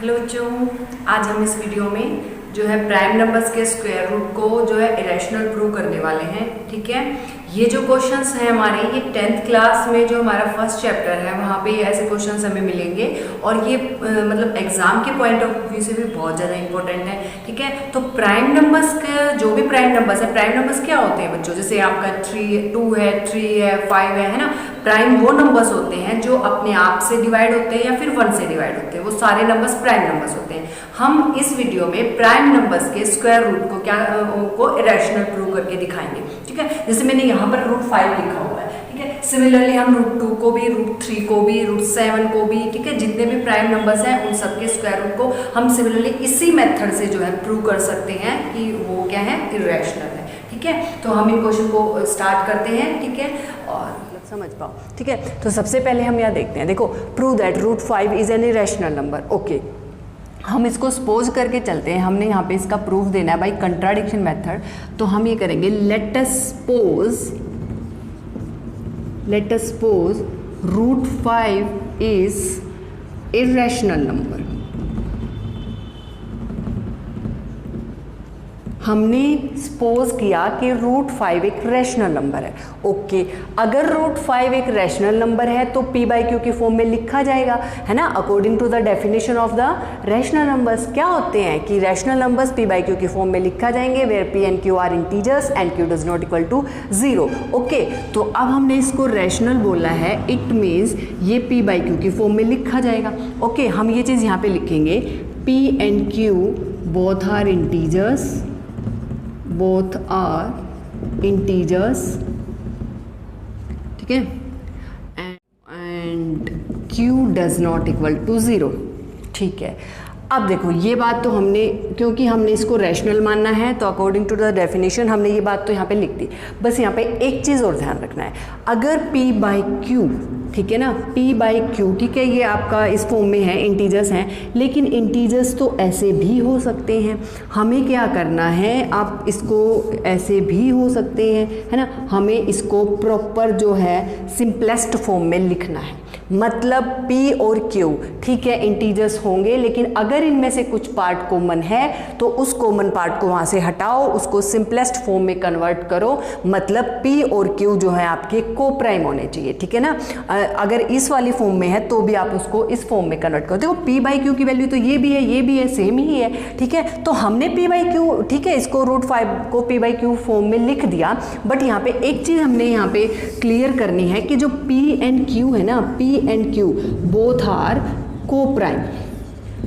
Hello बच्चों, आज हम इस वीडियो में जो है प्राइम नंबर्स के स्क्वायर रूट को जो है इरेशनल प्रूव करने वाले हैं। ठीक है, ये जो क्वेश्चंस हैं हमारे, ये 10th क्लास में जो हमारा फर्स्ट चैप्टर है वहाँ पे ऐसे क्वेश्चंस हमें मिलेंगे और ये मतलब एग्जाम के पॉइंट ऑफ व्यू से भी बहुत ज़्यादा इंपॉर्टेंट है। ठीक है, तो प्राइम नंबर्स का जो भी प्राइम नंबर्स है, प्राइम नंबर्स क्या होते हैं बच्चों? जैसे आपका 2 है, 3 है, 5 है ना। प्राइम वो नंबर्स होते हैं जो अपने आप से डिवाइड होते हैं या फिर 1 से डिवाइड होते हैं, वो सारे नंबर्स प्राइम नंबर्स होते हैं। हम इस वीडियो में प्राइम नंबर्स के स्क्वायर रूट को इरेशनल प्रूव करके दिखाएंगे। ठीक है, जैसे मैंने यहाँ पर √5 लिखा हुआ है। ठीक है, सिमिलरली हम √2 को भी, √3 को भी, √7 को भी, ठीक है, जितने भी प्राइम नंबर्स हैं उन सबके स्क्वायर रूट को हम सिमिलरली इसी मेथड से जो है प्रूव कर सकते हैं कि वो क्या है, इरेशनल है। ठीक है, तो हम इन क्वेश्चन को स्टार्ट करते हैं। ठीक है, और समझ पाओ। ठीक है, तो सबसे पहले हम यहाँ देखते हैं, देखो prove that √5 is an irrational number. Okay, हम इसको सपोज करके चलते हैं, हमने यहाँ पे इसका प्रूफ देना है बाय कंट्राडिक्शन मेथड। तो हम ये करेंगे, let us suppose √5 is irrational number. हमने सपोज किया कि √5 एक रैशनल नंबर है। ओके, अगर √5 एक रैशनल नंबर है तो p/q की फॉर्म में लिखा जाएगा, है ना, according to the definition of the rational numbers. क्या होते हैं कि रैशनल नंबर्स p/q की फॉर्म में लिखा जाएंगे, where p and q are integers and q does not equal to 0। Okay, तो अब हमने इसको रैशनल बोला है, इट मीन्स ये p/q की फॉर्म में लिखा जाएगा। ओके, हम ये चीज़ यहाँ पे लिखेंगे, p and q both are integers, ठीक है, and q does not equal to 0। ठीक है, अब देखो ये बात तो हमने, क्योंकि हमने इसको रैशनल मानना है तो अकॉर्डिंग टू द डेफिनेशन हमने ये बात तो यहाँ पे लिख दी। बस यहाँ पे एक चीज़ और ध्यान रखना है, अगर p/q, ठीक है ना, p/q, ठीक है, ये आपका इस फॉर्म में है, इंटीजर्स हैं, लेकिन इंटीजर्स तो ऐसे भी हो सकते हैं। हमें क्या करना है, आप इसको ऐसे भी हो सकते हैं, है ना, हमें इसको प्रॉपर जो है सिंपलेस्ट फॉर्म में लिखना है। मतलब p और q, ठीक है, इंटीजर्स होंगे, लेकिन अगर इनमें से कुछ पार्ट कॉमन है तो उस कॉमन पार्ट को वहाँ से हटाओ, उसको सिंपलेस्ट फॉर्म में कन्वर्ट करो। मतलब p और q जो है आपके को प्राइम होने चाहिए। ठीक है ना, अगर इस वाली फॉर्म में है तो भी आप उसको इस फॉर्म में कन्वर्ट करो। देखो p/q की वैल्यू तो ये भी है, ये भी है, सेम ही है। ठीक है, तो हमने p/q, ठीक है, इसको √5 को p/q फॉर्म में लिख दिया। बट यहाँ पे एक चीज़ हमने यहाँ पे क्लियर करनी है कि जो p and q है ना, p and q both are coprime,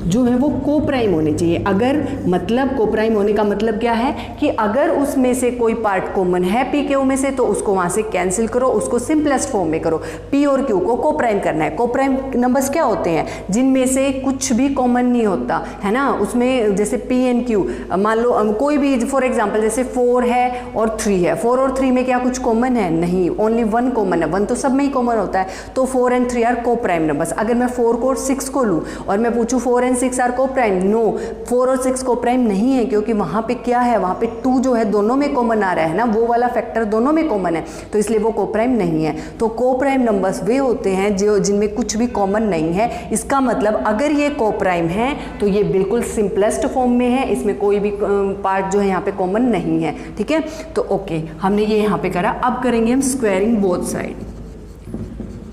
जो है वो को प्राइम होने चाहिए। अगर मतलब को प्राइम होने का मतलब क्या है कि अगर उसमें से कोई पार्ट कॉमन है p q में से तो उसको वहाँ से कैंसिल करो, उसको सिंपलेस्ट फॉर्म में करो। p और q को प्राइम करना है। को प्राइम नंबर्स क्या होते हैं? जिनमें से कुछ भी कॉमन नहीं होता, है ना, उसमें जैसे p and q, मान लो कोई भी, फॉर एग्जाम्पल जैसे 4 है और 3 है, 4 और 3 में क्या कुछ कॉमन है? नहीं, ओनली 1 कॉमन है। 1 तो सब में ही कॉमन होता है, तो 4 and 3 आर को प्राइम नंबर्स। अगर मैं 4 को और 6 को लूँ और मैं पूछूँ 4 and 6 आर को प्राइम, नो, 4 और 6 को प्राइम नहीं है, क्योंकि वहाँ पे क्या है, वहाँ पे 2 जो है दोनों में कॉमन आ रहा है ना, वो वाला फैक्टर दोनों में कॉमन है, तो इसलिए वो को प्राइम नहीं है। तो को प्राइम नंबर्स वे होते हैं जो जिनमें कुछ भी कॉमन नहीं है। इसका मतलब अगर ये को प्राइम है तो ये बिल्कुल सिंपलेस्ट फॉर्म में है, इसमें कोई भी पार्ट जो है यहाँ पे कॉमन नहीं है। ठीक है, तो ओके, हमने ये यहाँ पे करा। अब करेंगे हम squaring both side,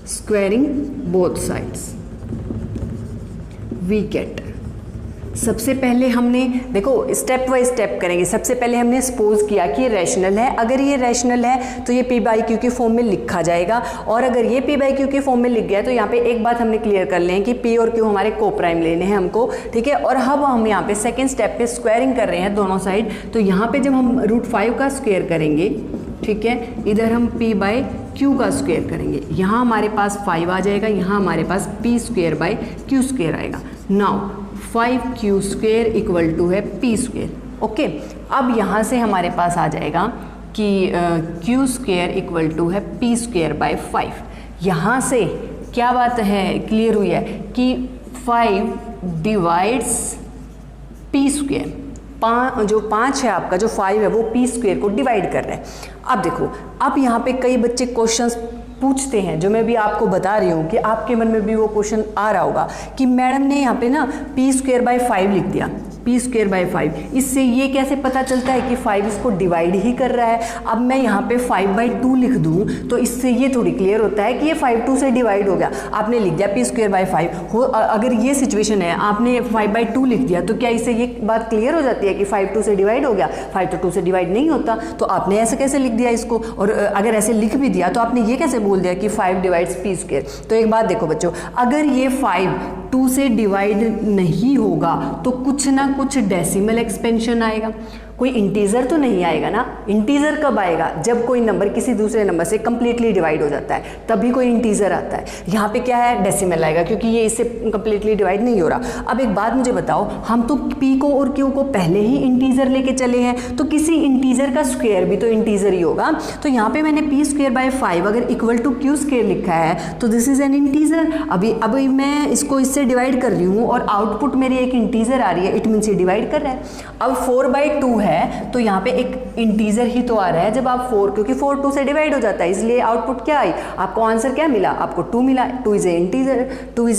squaring both sides we get. सबसे पहले हमने, देखो स्टेप बाय स्टेप करेंगे। सबसे पहले हमने सपोज किया कि ये रैशनल है। अगर ये रैशनल है तो ये p/q की फॉर्म में लिखा जाएगा, और अगर ये p/q की फॉर्म में लिख गया तो यहाँ पे एक बात हमने क्लियर कर लें कि p और q हमारे को प्राइम लेने हैं हमको। ठीक है, और अब हम यहाँ पे सेकेंड स्टेप पे स्क्वायरिंग कर रहे हैं दोनों साइड। तो यहाँ पे जब हम √5 का स्क्वायर करेंगे, ठीक है, इधर हम p/q का स्क्वायर करेंगे, यहाँ हमारे पास 5 आ जाएगा, यहाँ हमारे पास p²/q² आएगा। नाउ 5q² इक्वल टू है p²। ओके, अब यहाँ से हमारे पास आ जाएगा कि q² इक्वल टू है p²/5। यहाँ से क्या बात है, क्लियर हुई है कि 5 डिवाइड्स p²। जो 5 है आपका, जो 5 है वो p² को डिवाइड कर रहे हैं। अब देखो, अब यहाँ पे कई बच्चे क्वेश्चंस पूछते हैं, जो मैं भी आपको बता रही हूँ कि आपके मन में भी वो क्वेश्चन आ रहा होगा कि मैडम ने यहाँ पे ना p²/5 लिख दिया, p²/5, इससे ये कैसे पता चलता है कि 5 इसको डिवाइड ही कर रहा है। अब मैं यहाँ पे 5/2 लिख दूँ तो इससे ये थोड़ी क्लियर होता है कि ये 5/2 से डिवाइड हो गया। आपने लिख दिया p²/5 हो, अगर ये सिचुएशन है, आपने 5/2 लिख दिया तो क्या इससे ये बात क्लियर हो जाती है कि 5 2 से डिवाइड हो गया? 5 तो 2 से डिवाइड नहीं होता, तो आपने ऐसे कैसे लिख दिया इसको? और अगर ऐसे लिख भी दिया तो आपने ये कैसे बोल दिया कि 5 डिवाइड्स p²? तो एक बात देखो बच्चों, अगर ये 5 2 से डिवाइड नहीं होगा तो कुछ ना कुछ डेसिमल एक्सपेंशन आएगा, कोई इंटीजर तो नहीं आएगा ना। इंटीजर कब आएगा? जब कोई नंबर किसी दूसरे नंबर से कंप्लीटली डिवाइड हो जाता है, तभी कोई इंटीजर आता है। यहाँ पे क्या है? डेसिमल आएगा, क्योंकि ये इससे कंप्लीटली डिवाइड नहीं हो रहा। अब एक बात मुझे बताओ, हम तो p को और q को पहले ही इंटीजर लेके चले हैं, तो किसी इंटीजर का स्क्वायर भी तो इंटीजर ही होगा। तो यहाँ पे मैंने p²/5 अगर इक्वल टू q² लिखा है तो दिस इज एन इंटीजर। अभी मैं इसको इससे डिवाइड कर रही हूँ और आउटपुट मेरी एक इंटीजर आ रही है, इट मीन्स ये डिवाइड कर रहा है। अब 4/2 है तो यहाँ पे एक इंटीजर ही तो आ रहा है जब आप 4, क्योंकि 4 2 से डिवाइड हो जाता है, इसलिए आउटपुट क्या आई? आपको आंसर क्या मिला? आपको 2 मिला। 2 इज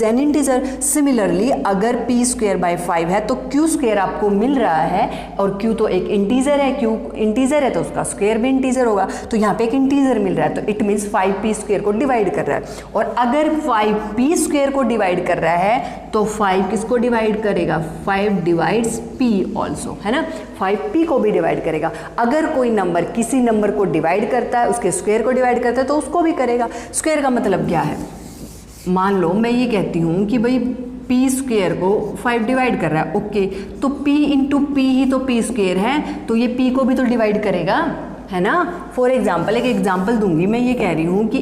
एन इंटीजर। सिमिलरली अगर p²/5 है तो q² आपको मिल रहा है, और q तो एक इंटीजर है, q इंटीजर है तो उसका स्क्वायर भी इंटीजर होगा। तो यहाँ पे एक इंटीजर मिल रहा है, तो इट मीन्स 5 p² को डिवाइड कर रहा है। और अगर 5 p² को डिवाइड कर रहा है तो 5 किसको डिवाइड करेगा? 5 डिवाइड्स p ऑल्सो, है ना, 5 p को भी डिवाइड करेगा। अगर कोई नंबर किसी नंबर को डिवाइड करता है, उसके स्क्वायर को डिवाइड करता है, तो उसको भी करेगा। स्क्वायर का मतलब क्या है? मान लो मैं ये कहती हूँ कि भाई p² को 5 डिवाइड कर रहा है, ओके, तो p इंटू p ही तो p² है, तो ये p को भी तो डिवाइड करेगा, है ना। फॉर एग्जाम्पल, एक एग्जाम्पल दूंगी, मैं ये कह रही हूँ कि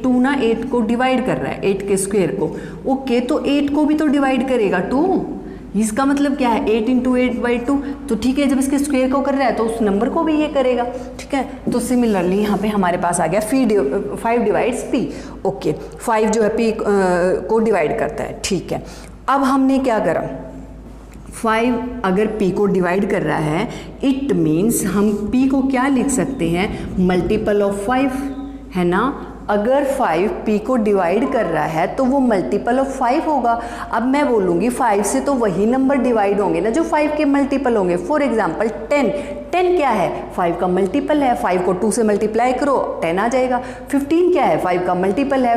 2 ना 8 को डिवाइड कर रहा है, 8 के स्क्वायर को, ओके, तो 8 को भी तो डिवाइड करेगा 2। इसका मतलब क्या है? 8 × 8/2। तो ठीक है, जब इसके स्क्वायर को कर रहा है तो उस नंबर को भी ये करेगा, ठीक है। तो सिमिलरली यहाँ पे हमारे पास आ गया 5 डिवाइड्स p, ओके, 5 जो है p को डिवाइड करता है, ठीक है। अब हमने क्या करा? 5 अगर p को डिवाइड कर रहा है, इट मीन्स हम p को क्या लिख सकते हैं? मल्टीपल ऑफ 5, है ना। अगर 5 p को डिवाइड कर रहा है तो वो मल्टीपल ऑफ 5 होगा। अब मैं बोलूँगी 5 से तो वही नंबर डिवाइड होंगे ना जो 5 के मल्टीपल होंगे। फॉर एग्जांपल 10 क्या है? 5 का मल्टीपल है, 5 को 2 से मल्टीप्लाई करो 10 आ जाएगा। 15 क्या है? 5 का मल्टीपल है,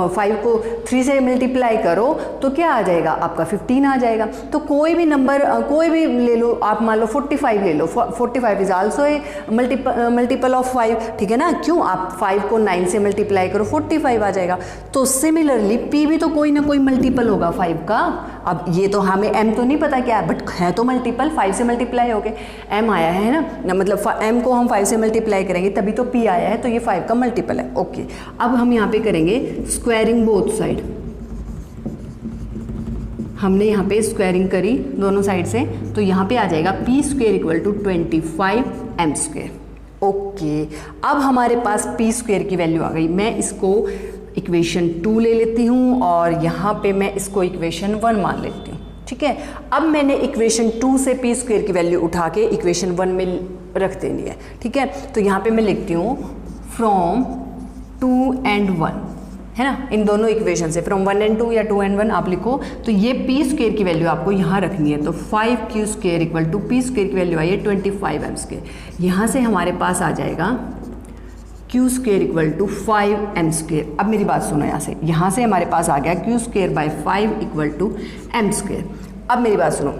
5 को 3 से मल्टीप्लाई करो तो क्या आ जाएगा? आपका 15 आ जाएगा। तो कोई भी नंबर कोई भी ले लो, आप मान लो 45 ले लो, 45 is also a multiple of 5, ठीक है ना। क्यों? आप 5 को 9 से मल्टीप्लाई करो 45 आ जाएगा। तो सिमिलरली p भी तो कोई ना कोई मल्टीपल होगा 5 का। अब ये तो हमें m तो नहीं पता क्या है, बट है तो मल्टीपल, 5 से मल्टीप्लाई हो गए, m आया है ना, मतलब m को हम 5 से मल्टीप्लाई करेंगे तभी तो p आया है, तो ये 5 का मल्टीपल है, ओके। अब हम यहाँ पे करेंगे स्क्वायरिंग बोथ साइड। हमने यहाँ पे स्क्वायरिंग करी दोनों साइड से, तो यहाँ पे आ जाएगा p² = 25m², ओके। अब हमारे पास p² की वैल्यू आ गई। मैं इसको इक्वेशन 2 ले लेती हूँ और यहाँ पे मैं इसको इक्वेशन 1 मान लेती हूँ, ठीक है। अब मैंने इक्वेशन 2 से p² की वैल्यू उठा के इक्वेशन 1 में रख देनी है, ठीक है। तो यहाँ पे मैं लिखती हूँ फ्रॉम 2 and 1, है ना, इन दोनों इक्वेशन से फ्रॉम 1 and 2 या 2 and 1 आप लिखो। तो ये p² की वैल्यू आपको यहाँ रखनी है, तो 5q² = p² की वैल्यू आई है 25m²। यहाँ से हमारे पास आ जाएगा q² = 5m²। अब मेरी बात सुनो, यहाँ से हमारे पास आ गया q²/5 = m²। अब मेरी बात सुनो,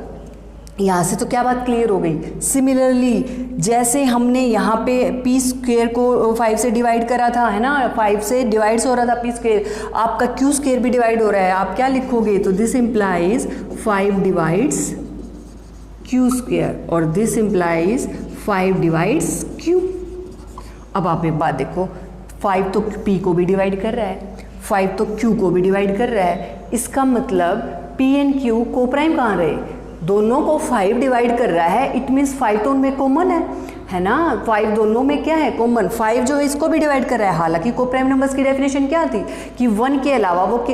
यहाँ से तो क्या बात क्लियर हो गई। सिमिलरली जैसे हमने यहाँ पे p² को 5 से डिवाइड करा था, है ना, 5 से डिवाइड्स हो रहा था p², आपका q² भी डिवाइड हो रहा है। आप क्या लिखोगे? तो दिस इम्प्लाइज 5 डिवाइड्स q² और दिस इम्प्लाइज 5 डिवाइड्स q। अब आप एक बात देखो, 5 तो p को भी डिवाइड कर रहा है, 5 तो q को भी डिवाइड कर रहा है। इसका मतलब p एंड q को प्राइम कहाँ रहे? दोनों को 5 डिवाइड कर रहा है, इट मीन्स 5 तो उनमें कॉमन है ना, 5 दोनों में क्या है कॉमन, 5 जो है इसको भी डिवाइड कर रहा है। हालांकि को प्राइम नंबर्स की डेफिनेशन क्या थी कि 1 के अलावा वो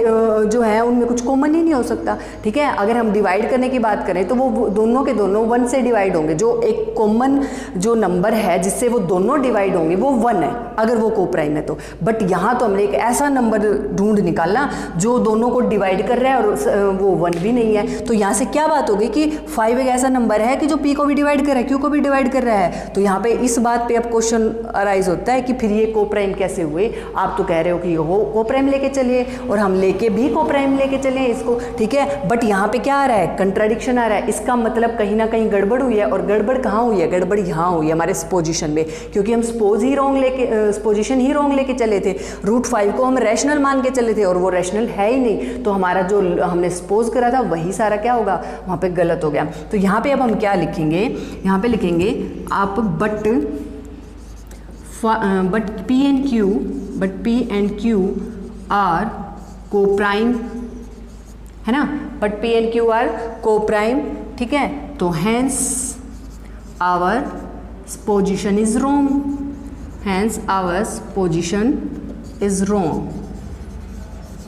जो है उनमें कुछ कॉमन ही नहीं हो सकता, ठीक है। अगर हम डिवाइड करने की बात करें तो वो दोनों के दोनों 1 से डिवाइड होंगे, जो एक कॉमन जो नंबर है जिससे वो दोनों डिवाइड होंगे वो 1 है अगर वो को प्राइम है तो। बट यहाँ तो हमने एक ऐसा नंबर ढूंढ निकालना जो दोनों को डिवाइड कर रहा है और वो 1 भी नहीं है। तो यहाँ से क्या बात होगी कि 5 एक ऐसा नंबर है कि जो p को भी डिवाइड कर रहा है, q को भी डिवाइड कर रहा है। तो यहाँ पे इस बात पे अब क्वेश्चन अराइज होता है कि फिर ये को प्राइम कैसे हुए। आप तो कह रहे हो कि हो को प्राइम लेके चलिए और हम लेके भी को प्राइम लेके चले इसको, ठीक है। बट यहाँ पे क्या आ रहा है, कंट्राडिक्शन आ रहा है। इसका मतलब कहीं ना कहीं गड़बड़ हुई है, और गड़बड़ कहाँ हुई है, गड़बड़ यहाँ हुई है हमारे पोजीशन में, क्योंकि हम पोजीशन ही रॉन्ग लेके चले थे। √5 को हम रैशनल मान के चले थे और वो रैशनल है ही नहीं, तो हमारा जो हमने सपोज करा था वही सारा क्या होगा वहाँ पे गलत हो गया। तो यहाँ पे अब हम क्या लिखेंगे, यहाँ पे लिखेंगे आप but P and Q are coprime, है ना, but P and Q are coprime, ठीक है। तो hence our position is wrong, hence our position is wrong,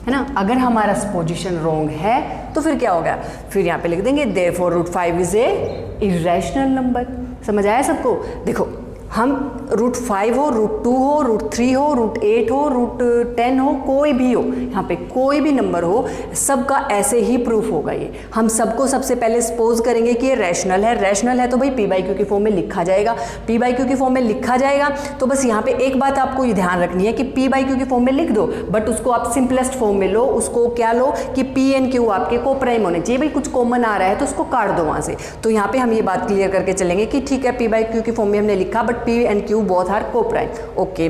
है ना। अगर हमारा पोजीशन रॉन्ग है तो फिर क्या होगा, फिर यहाँ पे लिख देंगे therefore √5 is a irrational number. समझ आया सबको? देखो हम √5 हो, √2 हो, √3 हो, √8 हो, √10 हो, कोई भी हो, यहाँ पे कोई भी नंबर हो, सबका ऐसे ही प्रूफ होगा। ये हम सबको सबसे पहले सपोज करेंगे कि ये रैशनल है। रैशनल है तो भाई p/q की फॉर्म में लिखा जाएगा, p/q की फॉर्म में लिखा जाएगा। तो बस यहाँ पे एक बात आपको ये ध्यान रखनी है कि p/q की फॉर्म में लिख दो, बट उसको आप सिंपलेस्ट फॉर्म में लो। उसको क्या लो कि p एंड q आपके को प्राइम होने चाहिए। भाई कुछ कॉमन आ रहा है तो उसको काट दो वहाँ से। तो यहाँ पे हम ये बात क्लियर करके चलेंगे कि ठीक है p/q की फॉर्म में हमने लिखा, but p and q both are coprime. Okay,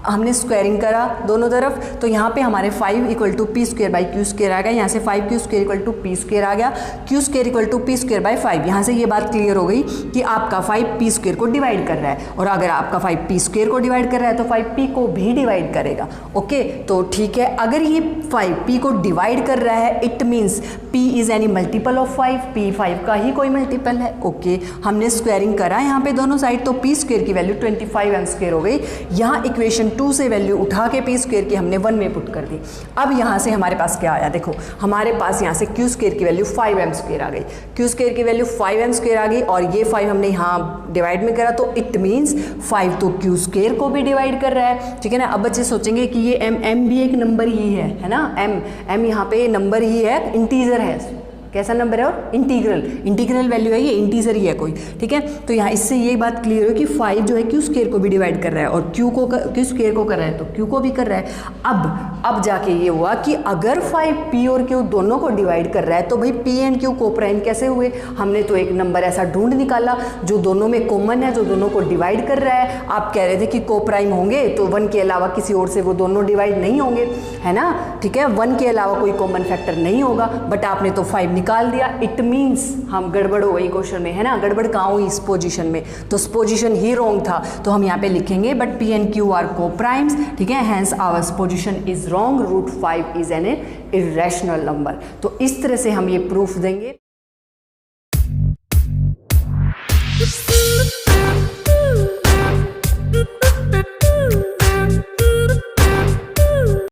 हमने स्क्वायरिंग करा दोनों तरफ, तो यहाँ पे हमारे 5 = p²/q² आ गया। यहाँ से 5q² = p² आ गया, q² = p²/5। यहाँ से ये बात क्लियर हो गई कि आपका 5 p² को डिवाइड कर रहा है, और अगर आपका 5 p² को डिवाइड कर रहा है तो 5p को भी डिवाइड करेगा। ओके, तो ठीक है, अगर ये 5p को डिवाइड कर रहा है it means p is any multiple of 5, p 5 का ही कोई मल्टीपल है। ओके, हमने स्क्वायरिंग करा यहाँ पे दोनों साइड, तो p² की वैल्यू 25m² हो गई। यहाँ इक्वेशन 2 से वैल्यू उठा के p² की हमने 1 में पुट कर दी। अब यहाँ से हमारे पास क्या आया, देखो हमारे पास यहाँ से q² की वैल्यू 5m² आ गई, q² की वैल्यू 5m² आ गई, और ये 5 हमने यहाँ डिवाइड में करा, तो इट मीन्स 5 तो q² को भी डिवाइड कर रहा है, ठीक है ना। अब बच्चे सोचेंगे कि ये m भी एक नंबर ही है ना, m यहाँ पे नंबर ही है, इंटीजर है। कैसा नंबर है, और इंटीग्रल वैल्यू है, ये इंटीजर ही है कोई, ठीक है। तो यहाँ इससे ये बात क्लियर हो कि 5 जो है q² को भी डिवाइड कर रहा है, और q² को कर रहा है तो q को भी कर रहा है। अब जाके ये हुआ कि अगर 5 p और q दोनों को डिवाइड कर रहा है तो भाई p एंड q को प्राइम कैसे हुए। हमने तो एक नंबर ऐसा ढूंढ निकाला जो दोनों में कॉमन है, जो दोनों को डिवाइड कर रहा है। आप कह रहे थे कि को प्राइम होंगे तो 1 के अलावा किसी और से वो दोनों डिवाइड नहीं होंगे, है ना, ठीक है। 1 के अलावा कोई कॉमन फैक्टर नहीं होगा, बट आपने तो 5 निकाल दिया। इट मीन्स हम गड़बड़ हो गई क्वेश्चन में, है ना। गड़बड़ कहाँ हुई, इस पोजीशन में, तो इस पोजीशन ही रॉन्ग था। तो हम यहाँ पे लिखेंगे but p and q are coprimes, ठीक है, hence our position is wrong, √5 is an irrational number. तो इस तरह से हम ये प्रूफ देंगे।